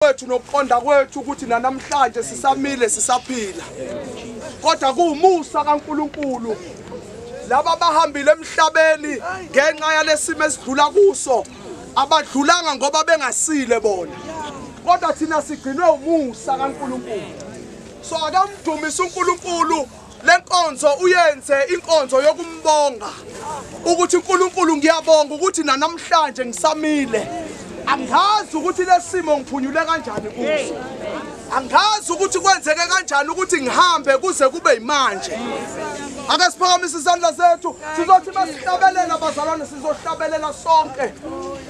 Wethu nokuqonda kwethu ukuthi namhlanje sisamile sisaphila. Kodwa kuumusa kaNkuluNkulu. Laba bahambile emhlabeni ngenxa yalesimo esidlula kuso abadlulanga ngoba bengasile bona. Kodwa thina sigcinwe umusa kaNkuluNkulu. So akamdumisa uNkuluNkulu lenkonzo uyenze inkonzo yokumbonga ukuthi uNkuluNkulu ngiyabonga ukuthi namhlanje ngisamile. Angazi ukuthi lesimo ngiphunyule kanjani kuso. Angazi ukuthi kwenzeke kanjani ukuthi ngihambe kuze kube imanje. Ake siphakamise isandla sethu sizothi masihlabelela bazalwane sizohlabelela sonke.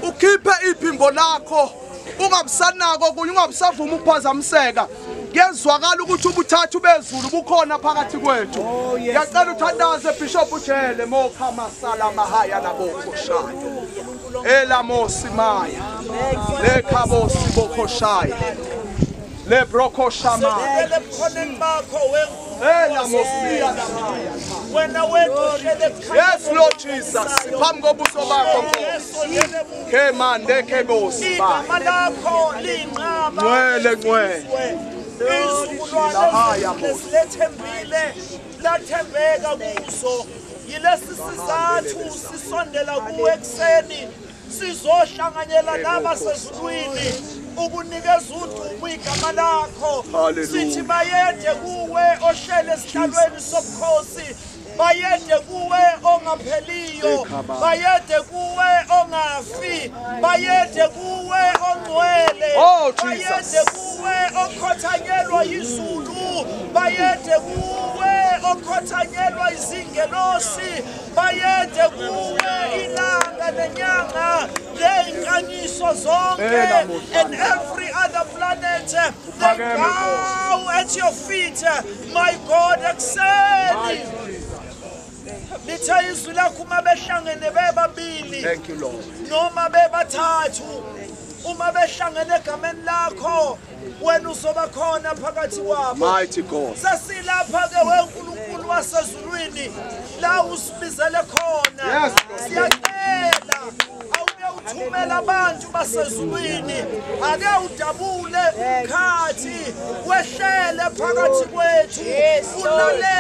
Ukhiphe iphimbo lakho ungabisanako kunye ungabisavuma ukuphazamiseka. Ngezwakala ukuthi ubuthathu bezulu bukhona phakathi kwethu. Ngiyacela uthandaze Bishop Ujele mokha masala mahaya labokhoshaya. Elamosi maya. Lekhabosi bokhoshaya. Lebrokoshama. Elamosi maya. Yes, Lord Jesus. Phambi kobuso bakho. Kemande kebosi ba. Ngwele ngwele. Lethembile lathembeka kuso yilesi sizathu sisondela kuwe ekseni sizohlanganyela nabasezulwini ukunikeza udumo igama lakho sithi bayede kuwe oshele esihlalweni sobukhosi bayede kuwe ongapheliyo bayede kuwe ongafi bayede kuwe ongcwele bayede kuwe okhothanyelwa izulu bayede kuwe okhothanyelwa izingelosi bayede kuwe ilanga nenyanga leinkanyiso zonke and every other planet they bow at your feet my God excel. Litha izwi lakho uma behlangene bebabili. Thank you Lord. Noma bebathathu uma behlangene egameni lakho wena uzoba khona phakathi kwabo. Mighty God. Sasilapha ke weNkulunkulu wasezulwini la usibizele khona. Siyacela awuye uthumela abantu basezulwini ake udabule ukhathi wehlele phakathi kwethu ulale